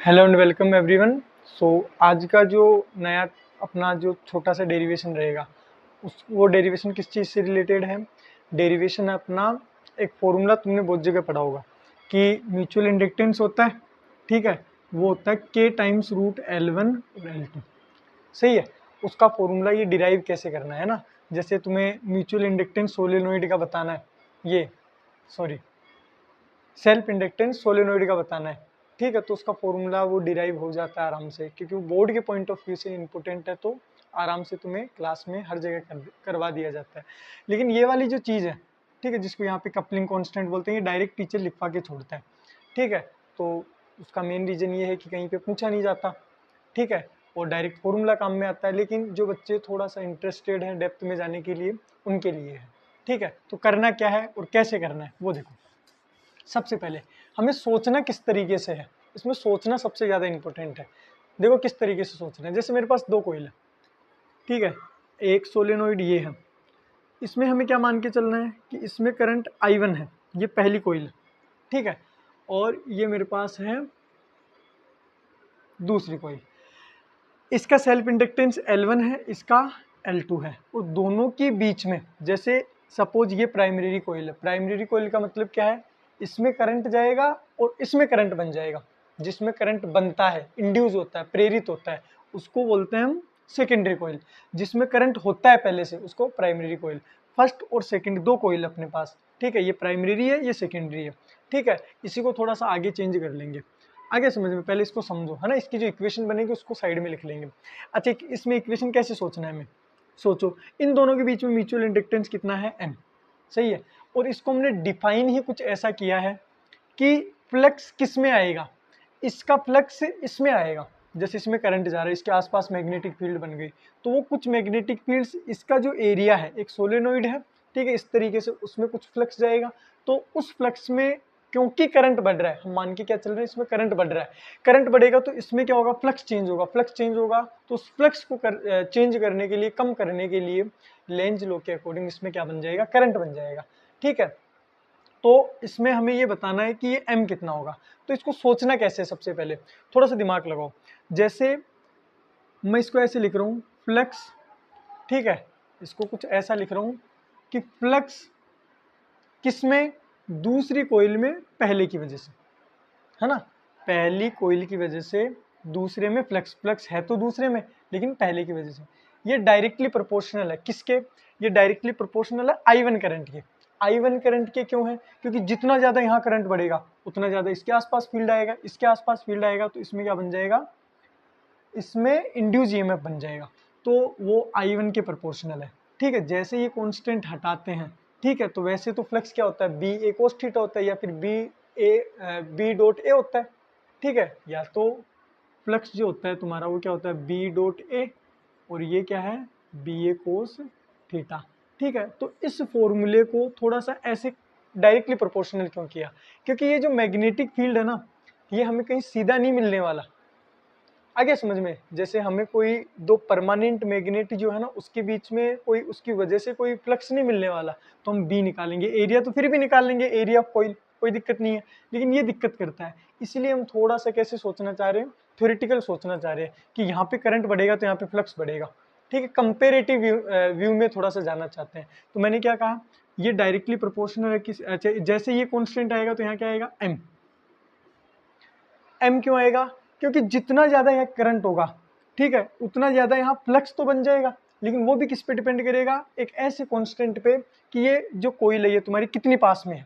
Hello and welcome everyone. So आज का जो नया अपना जो छोटा सा डेरिवेशन रहेगा वो डेरिवेशन किस चीज़ से रिलेटेड है। डेरिवेशन है अपना एक फॉर्मूला तुमने बहुत जगह पढ़ा होगा कि म्यूचुअल इंडक्टेंस होता है, ठीक है, वो होता है के टाइम्स रूट L1 और L2। सही है। उसका फॉर्मूला ये डिराइव कैसे करना है ना, जैसे तुम्हें म्यूचुअल इंडक्टेंस सोलेनोइड का बताना है, ये सॉरी सेल्फ इंडक्टेंस सोलेनोइड का बताना है, ठीक है, तो उसका फॉर्मूला वो डिराइव हो जाता है आराम से, क्योंकि वो बोर्ड के पॉइंट ऑफ व्यू से इम्पोर्टेंट है, तो आराम से तुम्हें क्लास में हर जगह करवा दिया जाता है। लेकिन ये वाली जो चीज़ है, ठीक है, जिसको यहाँ पे कपलिंग कांस्टेंट बोलते हैं, ये डायरेक्ट टीचर लिखवा के छोड़ता है, ठीक है। तो उसका मेन रीजन ये है कि कहीं पे पूछा नहीं जाता, ठीक है, और डायरेक्ट फॉर्मूला काम में आता है। लेकिन जो बच्चे थोड़ा सा इंटरेस्टेड हैं डेप्थ में जाने के लिए, उनके लिए है, ठीक है। तो करना क्या है और कैसे करना है वो देखो। सबसे पहले हमें सोचना किस तरीके से है, इसमें सोचना सबसे ज़्यादा इंपॉर्टेंट है। देखो किस तरीके से सोचना है, जैसे मेरे पास दो कोयल है, ठीक है, एक सोलेनोइड ये है, इसमें हमें क्या मान के चलना है कि इसमें करंट I1 है, ये पहली कोयल है, ठीक है, और ये मेरे पास है दूसरी कोयल, इसका सेल्फ इंडक्टेंस L1 है, इसका L2 है, और दोनों के बीच में जैसे सपोज ये प्राइमरी कोयल है, प्राइमरी कोयल का मतलब क्या है, इसमें करंट जाएगा और इसमें करंट बन जाएगा। जिसमें करंट बनता है, इंड्यूस होता है, प्रेरित होता है, उसको बोलते हैं हम सेकेंडरी कोयल। जिसमें करंट होता है पहले से, उसको प्राइमरी कोयल। फर्स्ट और सेकेंड दो कोयल अपने पास, ठीक है, ये प्राइमरी है, ये सेकेंडरी है, ठीक है। इसी को थोड़ा सा आगे चेंज कर लेंगे, आगे समझ में, पहले इसको समझो, है ना। इसकी जो इक्वेशन बनेगी उसको साइड में लिख लेंगे। अच्छा, इसमें इक्वेशन कैसे सोचना है हमें, सोचो इन दोनों के बीच में म्यूचुअल इंडक्टेंस कितना है, M, सही है। और इसको हमने डिफाइन ही कुछ ऐसा किया है कि फ्लक्स किस में आएगा, इसका फ्लक्स इसमें आएगा। जैसे इसमें करंट जा रहा है, इसके आसपास मैग्नेटिक फील्ड बन गई, तो वो कुछ मैग्नेटिक फील्ड्स, इसका जो एरिया है, एक सोलेनोइड है, ठीक है, इस तरीके से उसमें कुछ फ्लक्स जाएगा, तो उस फ्लक्स में क्योंकि करंट बढ़ रहा है, हम मान के क्या चल रहे हैं, इसमें करंट बढ़ रहा है, करंट बढ़ेगा तो इसमें क्या होगा, फ्लक्स चेंज होगा, फ्लक्स चेंज होगा तो उस फ्लक्स को चेंज करने के लिए, कम करने के लिए लेंज लॉ के अकॉर्डिंग इसमें क्या बन जाएगा, करंट बन जाएगा, ठीक है। तो इसमें हमें ये बताना है कि ये M कितना होगा। तो इसको सोचना कैसे है, सबसे पहले थोड़ा सा दिमाग लगाओ। जैसे मैं इसको ऐसे लिख रहा हूँ फ्लक्स, ठीक है, इसको कुछ ऐसा लिख रहा हूँ कि फ्लक्स किसमें, दूसरी कोइल में पहले की वजह से, है ना, पहली कोइल की वजह से दूसरे में फ्लक्स, फ्लक्स है तो दूसरे में लेकिन पहले की वजह से। ये डायरेक्टली प्रोपोर्शनल है किसके, ये डायरेक्टली प्रोपोर्शनल है I1 करंट के। I1 करंट के क्यों है, क्योंकि जितना ज़्यादा यहाँ करंट बढ़ेगा उतना ज़्यादा इसके आसपास फील्ड आएगा, इसके आसपास फील्ड आएगा, तो इसमें क्या बन जाएगा, इसमें इंड्यूस EMF बन जाएगा, तो वो I1 के प्रोपोर्शनल है, ठीक है। जैसे ये कांस्टेंट हटाते हैं, ठीक है, तो वैसे तो फ्लक्स क्या होता है, बी ए कोस थीटा होता है, या फिर बी डॉट ए होता है, ठीक है। या तो फ्लक्स जो होता है तुम्हारा वो क्या होता है, बी डॉट ए, और ये क्या है, बी ए कोस थीटा, ठीक है। तो इस फॉर्मूले को थोड़ा सा ऐसे डायरेक्टली प्रोपोर्शनल क्यों किया, क्योंकि ये जो मैग्नेटिक फील्ड है ना, ये हमें कहीं सीधा नहीं मिलने वाला। आगे समझ में, जैसे हमें कोई दो परमानेंट मैग्नेट जो है ना, उसके बीच में कोई, उसकी वजह से कोई फ्लक्स नहीं मिलने वाला, तो हम बी निकालेंगे, एरिया तो फिर भी निकाल लेंगे, एरिया ऑफ कॉइल, कोई दिक्कत नहीं है। लेकिन ये दिक्कत करता है, इसलिए हम थोड़ा सा कैसे सोचना चाह रहे हैं, थ्योरेटिकल सोचना चाह रहे हैं कि यहाँ पे करंट बढ़ेगा तो यहाँ पे फ्लक्स बढ़ेगा, ठीक है। कंपेरेटिव व्यू में थोड़ा सा जाना चाहते हैं। तो मैंने क्या कहा, ये डायरेक्टली प्रोपोर्शनल है किस, अच्छा, जैसे ये कॉन्स्टेंट आएगा तो यहाँ क्या आएगा, M। M क्यों आएगा, क्योंकि जितना ज़्यादा यहाँ करंट होगा, ठीक है, उतना ज़्यादा यहाँ फ्लक्स तो बन जाएगा, लेकिन वो भी किस पे डिपेंड करेगा, एक ऐसे कांस्टेंट पे कि ये जो कोइल है ये तुम्हारी कितनी पास में है,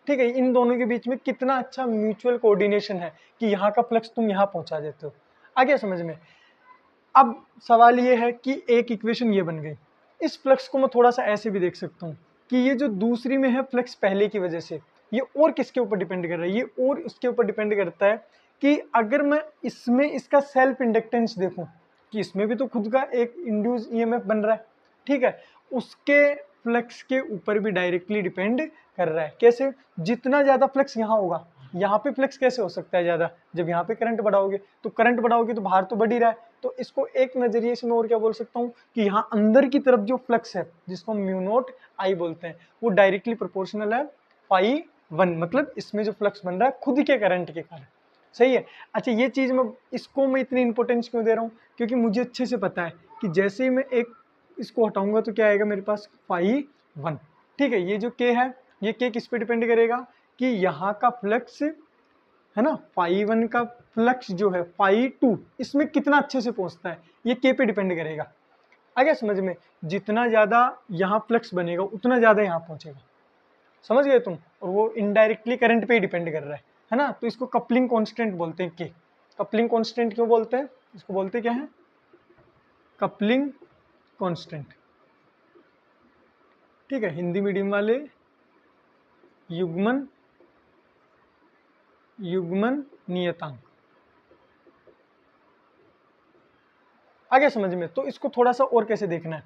ठीक है, इन दोनों के बीच में कितना अच्छा म्यूचुअल कोऑर्डिनेशन है कि यहाँ का फ्लक्स तुम यहाँ पहुँचा देते हो। आगे समझ में। अब सवाल ये है कि एक इक्वेशन ये बन गई, इस फ्लक्स को मैं थोड़ा सा ऐसे भी देख सकता हूँ कि ये जो दूसरी में है फ्लक्स पहले की वजह से, ये और किसके ऊपर डिपेंड कर रहा है, ये और उसके ऊपर डिपेंड करता है कि अगर मैं इसमें इसका सेल्फ इंडक्टेंस देखूं कि इसमें भी तो खुद का एक इंड्यूस EMF बन रहा है, ठीक है, उसके फ्लक्स के ऊपर भी डायरेक्टली डिपेंड कर रहा है। कैसे, जितना ज़्यादा फ्लक्स यहाँ होगा, यहाँ पे फ्लक्स कैसे हो सकता है ज़्यादा, जब यहाँ पे करंट बढ़ाओगे, तो करंट बढ़ाओगे तो बाहर तो बढ़ ही रहा है। तो इसको एक नज़रिए से मैं और क्या बोल सकता हूँ कि यहाँ अंदर की तरफ जो फ्लक्स है, जिसको हम म्यू नॉट I बोलते हैं, वो डायरेक्टली प्रोपोर्शनल है phi 1, मतलब इसमें जो फ्लक्स बन रहा है खुद के करंट के कारण, सही है। अच्छा ये चीज़ मैं इतनी इंपॉर्टेंस क्यों दे रहा हूँ, क्योंकि मुझे अच्छे से पता है कि जैसे ही मैं एक इसको हटाऊंगा तो क्या आएगा मेरे पास फाई 1। ठीक है, ये जो के है ये के किस पे डिपेंड करेगा कि यहाँ का फ्लक्स है ना, फाई 1 का फ्लक्स जो है फाई 2 इसमें कितना अच्छे से पहुंचता है, ये के पे डिपेंड करेगा। आ गया समझ में, जितना ज़्यादा यहाँ फ्लक्स बनेगा उतना ज़्यादा यहाँ पहुंचेगा, समझ गए तुम। और वो इनडायरेक्टली करंट पे ही डिपेंड कर रहा है ना। तो इसको कपलिंग कांस्टेंट बोलते हैं के। कपलिंग कांस्टेंट क्यों बोलते हैं, इसको बोलते क्या है, कपलिंग कांस्टेंट। ठीक है, हिंदी मीडियम वाले युग्मन युग्मन नियतांक। आगे समझ में। तो इसको थोड़ा सा और कैसे देखना है,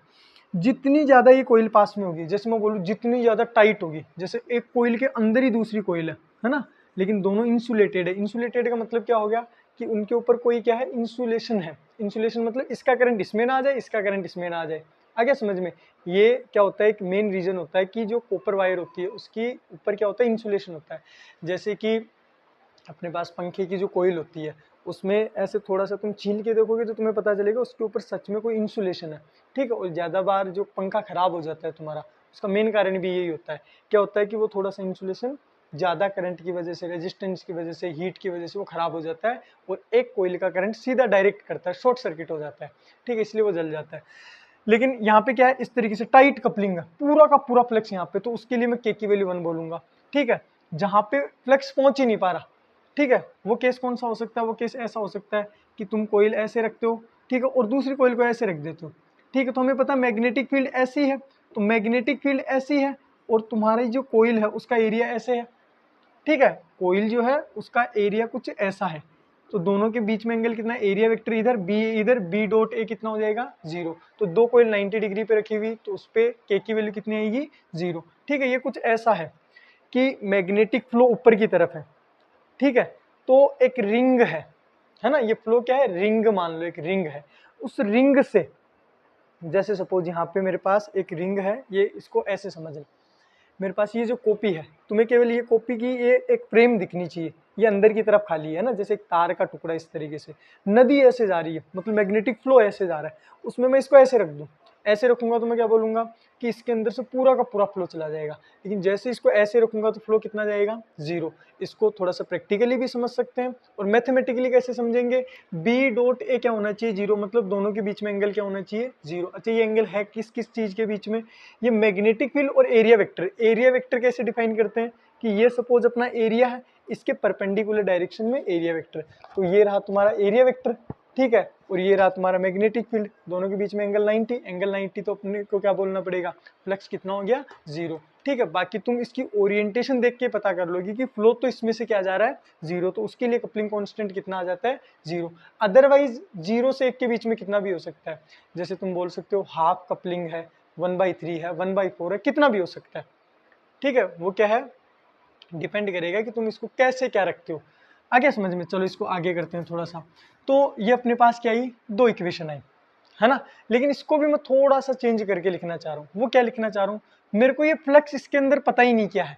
जितनी ज्यादा ये कोयल पास में होगी, जैसे मैं बोलूँ जितनी ज्यादा टाइट होगी, जैसे एक कोयल के अंदर ही दूसरी कोयल है ना, लेकिन दोनों इंसुलेटेड है। इंसुलेटेड का मतलब क्या हो गया कि उनके ऊपर कोई क्या है, इंसुलेशन है। इंसुलेशन मतलब इसका करंट इसमें ना आ जाए, इसका करंट इसमें ना आ जाए। आगे समझ में। ये क्या होता है, एक मेन रीजन होता है कि जो कॉपर वायर होती है उसके ऊपर क्या होता है, इंसुलेशन होता है। जैसे कि अपने पास पंखे की जो कोयल होती है उसमें ऐसे थोड़ा सा तुम छील के देखोगे तो तुम्हें पता चलेगा उसके ऊपर सच में कोई इंसुलेशन है। ठीक है, और ज़्यादा बार जो पंखा खराब हो जाता है तुम्हारा, उसका मेन कारण भी यही होता है। क्या होता है कि वो थोड़ा सा इंसुलेशन ज़्यादा करंट की वजह से, रेजिस्टेंस की वजह से, हीट की वजह से वो खराब हो जाता है और एक कोयल का करंट सीधा डायरेक्ट करता है, शॉर्ट सर्किट हो जाता है। ठीक है, इसलिए वो जल जाता है। लेकिन यहाँ पे क्या है, इस तरीके से टाइट कपलिंग है, पूरा का पूरा फ्लक्स यहाँ पे, तो उसके लिए मैं के की वैल्यू 1 बोलूंगा। ठीक है, जहाँ पे फ्लक्स पहुंच ही नहीं पा रहा। ठीक है, वो केस कौन सा हो सकता है, वो केस ऐसा हो सकता है कि तुम कोयल ऐसे रखते हो, ठीक है, और दूसरी कोयल को ऐसे रख देते हो। ठीक है, तो हमें पता मैग्नेटिक फील्ड ऐसी है, तो मैग्नेटिक फील्ड ऐसी है और तुम्हारी जो कोयल है उसका एरिया ऐसे है। ठीक है, कोयल जो है उसका एरिया कुछ ऐसा है, तो दोनों के बीच में एंगल कितना, एरिया वेक्टर इधर बी डॉट ए कितना हो जाएगा 0। तो दो कोयल 90 डिग्री पे रखी हुई, तो उस पे के की वैल्यू कितनी आएगी 0। ठीक है, ये कुछ ऐसा है कि मैग्नेटिक फ्लो ऊपर की तरफ है। ठीक है, तो एक रिंग है ना, ये फ्लो क्या है, रिंग मान लो, एक रिंग है। उस रिंग से जैसे सपोज यहाँ पे मेरे पास एक रिंग है, ये इसको ऐसे समझ लो, मेरे पास ये जो कॉपी है, तुम्हें केवल ये कॉपी की ये एक फ्रेम दिखनी चाहिए, ये अंदर की तरफ खाली है ना, जैसे एक तार का टुकड़ा। इस तरीके से नदी ऐसे जा रही है, मतलब मैग्नेटिक फ्लो ऐसे जा रहा है, उसमें मैं इसको ऐसे रख दूं, ऐसे रखूंगा तो मैं क्या बोलूंगा कि इसके अंदर से पूरा का पूरा फ्लो चला जाएगा। लेकिन जैसे इसको ऐसे रखूंगा तो फ्लो कितना जाएगा 0। इसको थोड़ा सा प्रैक्टिकली भी समझ सकते हैं और मैथमेटिकली कैसे समझेंगे, बी डॉट ए क्या होना चाहिए 0, मतलब दोनों के बीच में एंगल क्या होना चाहिए 0। अच्छा ये एंगल है किस किस चीज के बीच में, ये मैग्नेटिक फील्ड और एरिया वेक्टर। एरिया वेक्टर कैसे डिफाइन करते हैं कि ये सपोज अपना एरिया है, इसके परपेंडिकुलर डायरेक्शन में एरिया वेक्टर, तो ये रहा तुम्हारा एरिया वेक्टर। ठीक है, और ये रहा तुम्हारा मैग्नेटिक फील्ड, दोनों के बीच में एंगल 90। एंगल 90 तो अपने को क्या बोलना पड़ेगा, फ्लक्स कितना हो गया 0। ठीक है, बाकी तुम इसकी ओरिएंटेशन देख के पता कर लोगी कि फ्लो तो इसमें से क्या जा रहा है 0, तो उसके लिए कपलिंग कांस्टेंट कितना आ जाता है 0। अदरवाइज 0 से 1 के बीच में कितना भी हो सकता है, जैसे तुम बोल सकते हो हाफ कपलिंग है, 1/3 है, 1/4 है, कितना भी हो सकता है। ठीक है, वो क्या है, डिपेंड करेगा कि तुम इसको कैसे क्या रखते हो। आगे समझ में। चलो इसको आगे करते हैं थोड़ा सा। तो ये अपने पास क्या आई, दो इक्वेशन आई, है ना। लेकिन इसको भी मैं थोड़ा सा चेंज करके लिखना चाह रहा हूँ। वो क्या लिखना चाह रहा हूँ, मेरे को ये फ्लक्स इसके अंदर पता ही नहीं क्या है,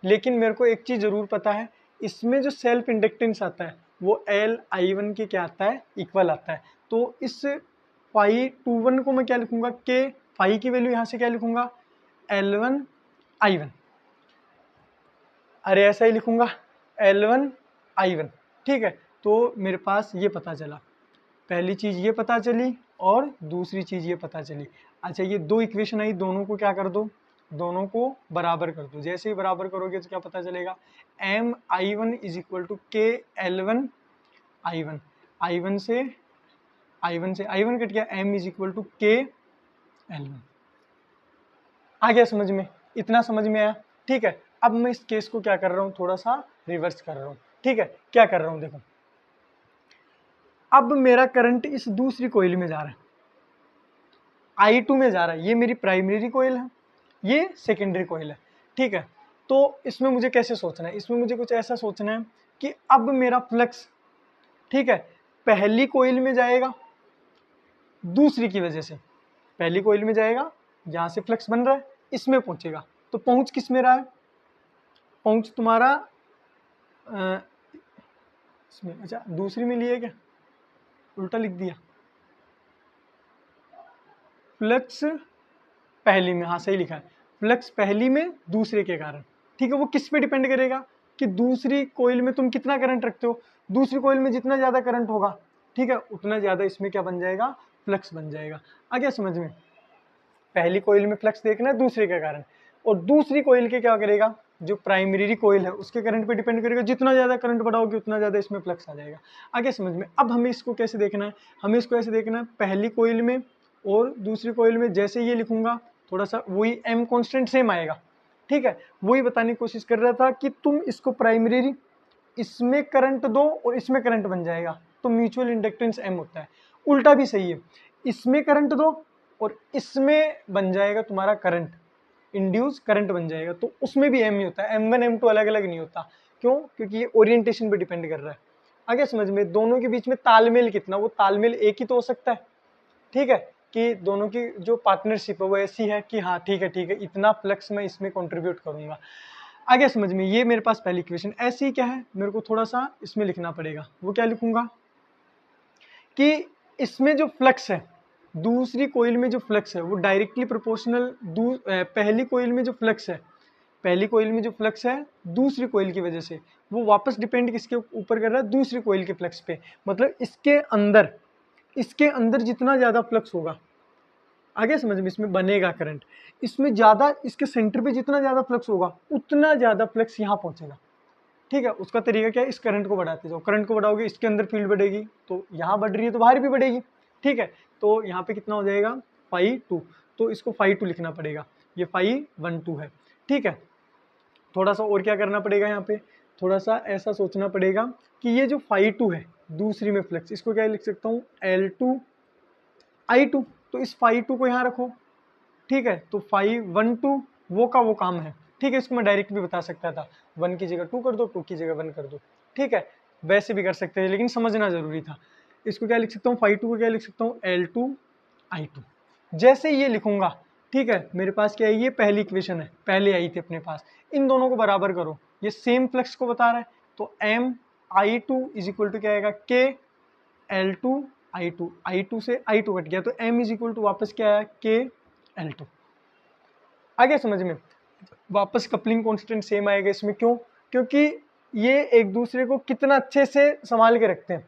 लेकिन मेरे को एक चीज जरूर पता है, इसमें जो सेल्फ इंडक्टेंस आता है वो L/I1 के क्या आता है, इक्वल आता है। तो इस φ21 को मैं क्या लिखूंगा, के फाई की वैल्यू यहाँ से क्या लिखूंगा L1/I1, अरे ऐसा ही लिखूंगा L1/I1। ठीक है, तो मेरे पास ये पता चला, पहली चीज ये पता चली और दूसरी चीज ये पता चली। अच्छा ये दो इक्वेशन आई, दोनों को क्या कर दो, दोनों को बराबर कर दो। जैसे ही बराबर करोगे तो क्या पता चलेगा, Mi1 इज इक्वल टू के L1/I1। I1 से I1 कट गया, M इज इक्वल टू के L1। आ गया समझ में, इतना समझ में आया। ठीक है, अब मैं इस केस को क्या कर रहा हूँ, थोड़ा सा रिवर्स कर रहा हूँ। ठीक है, क्या कर रहा हूँ देखो, अब मेरा करंट इस दूसरी कोयल में जा रहा है, I2 में जा रहा है। ये मेरी प्राइमरी कोयल है, ये सेकेंडरी कोयल है। ठीक है, तो इसमें मुझे कैसे सोचना है, इसमें मुझे कुछ ऐसा सोचना है कि अब मेरा फ्लक्स, ठीक है, पहली कोयल में जाएगा दूसरी की वजह से, पहली कोयल में जाएगा, जहां से फ्लक्स बन रहा है इसमें पहुंचेगा। तो पहुंच किस में रहा है, पहुंच तुम्हारा इसमें, अच्छा दूसरी में लिए क्या, उल्टा लिख दिया, फ्लक्स पहली में, हाँ सही लिखा है, फ्लक्स पहली में दूसरे के कारण। ठीक है, वो किस पे डिपेंड करेगा कि दूसरी कोइल में तुम कितना करंट रखते हो, दूसरी कोइल में जितना ज्यादा करंट होगा, ठीक है, उतना ज्यादा इसमें क्या बन जाएगा, फ्लक्स बन जाएगा। आ गया समझ में, पहली कोइल में फ्लक्स देखना है दूसरे के कारण, और दूसरी कोइल के क्या करेगा, जो प्राइमरी कोइल है उसके करंट पे डिपेंड करेगा, जितना ज्यादा करंट बढ़ाओगे उतना ज्यादा इसमें फ्लक्स आ जाएगा। आगे समझ में। अब हमें इसको कैसे देखना है, हमें इसको ऐसे देखना है, पहली कोइल में और दूसरी कोइल में जैसे ये लिखूंगा थोड़ा सा वही एम कॉन्स्टेंट सेम आएगा। ठीक है, वही बताने की कोशिश कर रहा था कि तुम इसको प्राइमरी इसमें करंट दो और इसमें करंट बन जाएगा, तो म्यूचुअल इंडक्टेंस एम होता है। उल्टा भी सही है, इसमें करंट दो और इसमें बन जाएगा तुम्हारा करंट, इंड्यूस करंट बन जाएगा, तो उसमें भी एम ही होता है, M1 M2 अलग अलग नहीं होता। क्यों, क्योंकि ये ओरिएंटेशन पे डिपेंड कर रहा है। आगे समझ में, दोनों के बीच में तालमेल कितना, वो तालमेल एक ही तो हो सकता है। ठीक है, कि दोनों की जो पार्टनरशिप है वो ऐसी है कि हाँ ठीक है इतना फ्लक्स मैं इसमें कंट्रीब्यूट करूंगा। आगे समझ में, ये मेरे पास पहली इक्वेशन। ऐसी ही क्या है, मेरे को थोड़ा सा इसमें लिखना पड़ेगा, वो क्या लिखूंगा कि इसमें जो फ्लक्स है, दूसरी कोइल में जो फ्लक्स है वो डायरेक्टली प्रोपोर्शनल पहली कोइल में जो फ्लक्स है, पहली कोइल में जो फ्लक्स है दूसरी कोइल की वजह से, वो वापस डिपेंड किसके ऊपर कर रहा है, दूसरी कोइल के फ्लक्स पे। मतलब इसके अंदर जितना ज्यादा फ्लक्स होगा, आगे समझ में, इसमें बनेगा करंट, इसमें ज्यादा, इसके सेंटर पे जितना ज्यादा फ्लक्स होगा उतना ज्यादा फ्लक्स यहाँ पहुंचेगा। ठीक है, उसका तरीका क्या है, इस करंट को बढ़ाते जाओ, करंट को बढ़ाओगे इसके अंदर फील्ड बढ़ेगी, तो यहाँ बढ़ रही है तो बाहर भी बढ़ेगी। ठीक है, तो यहाँ पे कितना हो जाएगा, φ2, तो इसको φ2 लिखना पड़ेगा, ये φ12 है। ठीक है, थोड़ा सा और क्या करना पड़ेगा, यहाँ पे थोड़ा सा ऐसा सोचना पड़ेगा कि ये जो φ2 है दूसरी में फ्लक्स, इसको क्या लिख सकता हूँ, L2I2, तो इस φ2 को यहाँ रखो। ठीक है, तो φ12 वो का वो काम है। ठीक है, इसको मैं डायरेक्ट भी बता सकता था, 1 की जगह 2 कर दो, 2 की जगह 1 कर दो। ठीक है, वैसे भी कर सकते हैं, लेकिन समझना जरूरी था। इसको क्या लिख सकता हूँ, φ2 को क्या लिख सकता हूँ, L2I2। जैसे ये लिखूंगा, ठीक है, मेरे पास क्या है, ये पहली इक्वेशन है, पहले आई थी अपने पास, इन दोनों को बराबर करो, ये सेम फ्लक्स को बता रहा है, तो MI2 इज इक्वल टू क्या आएगा, K L2I2, I2 से I2 कट गया, तो M इज इक्वल टू वापस क्या आया, K L2। आगे समझ में, वापस कपलिंग कांस्टेंट सेम आएगा इसमें। क्यों, क्योंकि ये एक दूसरे को कितना अच्छे से संभाल के रखते हैं,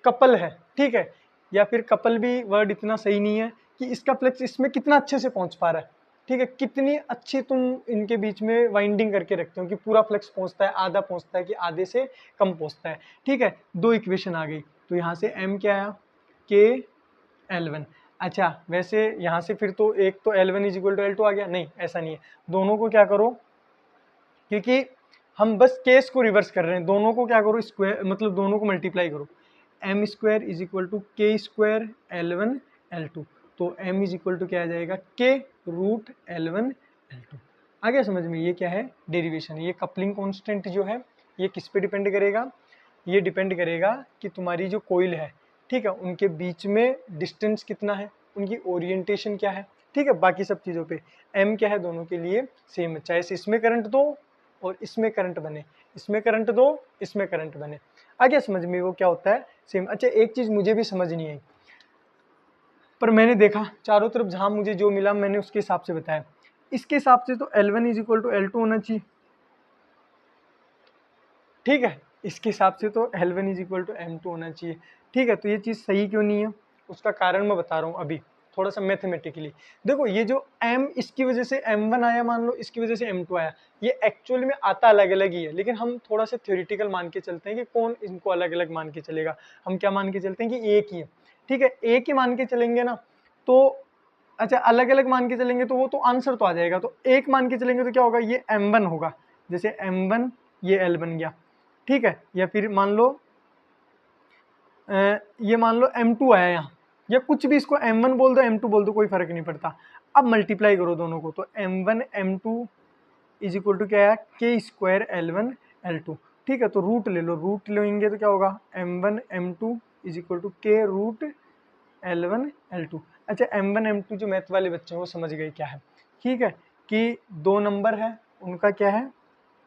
कपल है। ठीक है, या फिर कपल भी वर्ड इतना सही नहीं है, कि इसका फ्लक्स इसमें कितना अच्छे से पहुंच पा रहा है। ठीक है, कितनी अच्छी तुम इनके बीच में वाइंडिंग करके रखते हो कि पूरा फ्लक्स पहुंचता है, आधा पहुंचता है कि आधे से कम पहुंचता है। ठीक है, दो इक्वेशन आ गई, तो यहाँ से M क्या आया, KL1। अच्छा, वैसे यहाँ से फिर तो एक तो L1 is equal to L2 आ गया, नहीं ऐसा नहीं है, दोनों को क्या करो, क्योंकि हम बस केस को रिवर्स कर रहे हैं, दोनों को क्या करो, स्क्वायर, मतलब दोनों को मल्टीप्लाई करो, M square is equal to K square L1 L2, तो M इज इक्वल टू क्या आ जाएगा, K रूट L1 L2। आ गया समझ में, ये क्या है, डेरिवेशन। ये कपलिंग कांस्टेंट जो है ये किस पे डिपेंड करेगा, ये डिपेंड करेगा कि तुम्हारी जो कोइल है, ठीक है, उनके बीच में डिस्टेंस कितना है, उनकी ओरिएंटेशन क्या है। ठीक है, बाकी सब चीज़ों पे M क्या है, दोनों के लिए सेम है, चाहे इसमें करंट दो और इसमें करंट बने, इसमें करंट दो इसमें करंट बने। आ गया समझ में, वो क्या होता है, सेम। अच्छा, एक चीज़ मुझे भी समझ नहीं आई, पर मैंने देखा चारों तरफ जहाँ मुझे जो मिला मैंने उसके हिसाब से बताया। इसके हिसाब से तो L1 is equal to L2 होना चाहिए। ठीक है, इसके हिसाब से तो L1 is equal to M2 होना चाहिए। ठीक है, तो ये चीज़ सही क्यों नहीं है, उसका कारण मैं बता रहा हूँ अभी थोड़ा सा मैथमेटिकली। देखो, ये जो M इसकी वजह से M1 आया, मान लो इसकी वजह से M2 आया, ये एक्चुअली में आता अलग अलग ही है, लेकिन हम थोड़ा सा थ्योरेटिकल मान के चलते हैं कि कौन इनको अलग अलग मान के चलेगा। हम क्या मान के चलते हैं कि एक ही है। ठीक है, एक ही मान के चलेंगे ना, तो अच्छा अलग अलग मान के चलेंगे तो वो तो आंसर तो आ जाएगा, तो एक मान के चलेंगे तो क्या होगा, ये M1 होगा, जैसे M1 ये L बन गया। ठीक है, या फिर मान लो ये मान लो M2 आया यहाँ, या कुछ भी, इसको M1 बोल दो M2 बोल दो, कोई फर्क नहीं पड़ता। अब मल्टीप्लाई करो दोनों को, तो M1 M2 is equal to क्या है, K स्क्वायर L1 L2। ठीक है, तो रूट ले लो, रूट लेंगे तो क्या होगा, M1 M2 is equal to K root L1 L2। अच्छा, M1 M2 जो मैथ वाले बच्चे हैं वो समझ गए क्या है। ठीक है, कि दो नंबर है, उनका क्या है,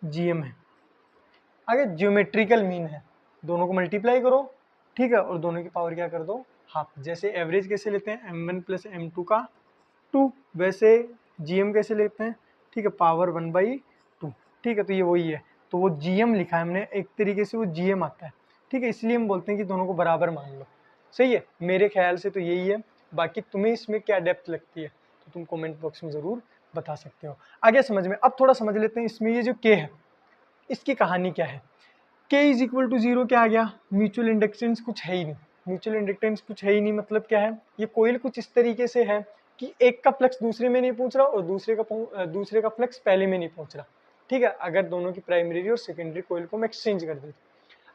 GM है। आगे ज्योमेट्रिकल मीन है। दोनों को मल्टीप्लाई करो, ठीक है, और दोनों की पावर क्या कर दो, हाफ। जैसे एवरेज कैसे लेते हैं, m1 प्लस m2 का 2, वैसे gm कैसे लेते हैं, ठीक है, पावर 1/2, ठीक है, तो ये वही है, तो वो gm लिखा है हमने, एक तरीके से वो gm आता है, ठीक है, इसलिए हम बोलते हैं कि दोनों को बराबर मान लो। सही है, मेरे ख्याल से तो यही है, बाकी तुम्हें इसमें क्या डेप्थ लगती है तो तुम कमेंट बॉक्स में ज़रूर बता सकते हो। आगे समझ में, अब थोड़ा समझ लेते हैं इसमें ये जो k है इसकी कहानी क्या है। k इज इक्वल टू 0 क्या आ गया, म्यूचुअल इंडक्टेंस कुछ है ही नहीं, म्यूचुअल इंडक्टेंस कुछ है ही नहीं मतलब क्या है, ये कोइल कुछ इस तरीके से है कि एक का फ्लक्स दूसरे में नहीं पहुंच रहा और दूसरे का फ्लक्स पहले में नहीं पहुंच रहा, ठीक है, अगर दोनों की प्राइमरी और सेकेंडरी कोइल को हम एक्सचेंज कर देते।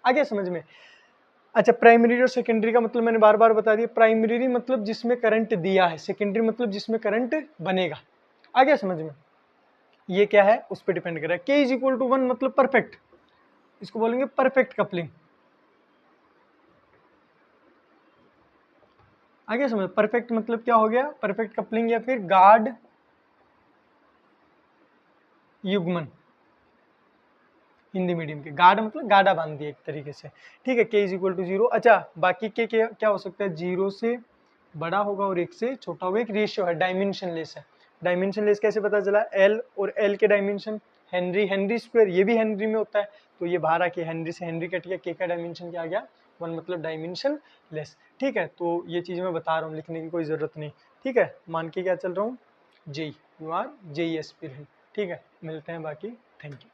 आगे समझ में, अच्छा प्राइमरी और सेकेंडरी का मतलब मैंने बार बार बता दिया, प्राइमरी मतलब जिसमें करंट दिया है, सेकेंडरी मतलब जिसमें करंट बनेगा। आगे समझ में, ये क्या है उस पर डिपेंड कर रहा है। k इज इक्वल टू 1 मतलब परफेक्ट, इसको बोलेंगे परफेक्ट कपलिंग। आगे समझ, परफेक्ट मतलब क्या हो गया, परफेक्ट कपलिंग या फिर गाढ़ युग्मन, हिंदी मीडियम के, गाढ़ मतलब गाढ़ा बांध दिया एक तरीके से, ठीक है। k इज इक्वल टू 0, अच्छा बाकी के क्या हो सकता है, 0 से बड़ा होगा और 1 से छोटा होगा, एक रेशियो है, डायमेंशनलेस है। डायमेंशनलेस कैसे पता चला, l और l के डायमेंशन हेनरी, हेनरी स्क्वायर, ये भी हेनरी में होता है, तो ये बाहर आके हेनरी से हेनरी कट गया, k का डायमेंशन क्या आ गया 1 मतलब डायमेंशन लेस, ठीक है। तो ये चीज़ मैं बता रहा हूँ, लिखने की कोई ज़रूरत नहीं, ठीक है, मान के क्या चल रहा हूँ, JEE, you are JEE aspirant, ठीक है। मिलते हैं बाकी, थैंक यू।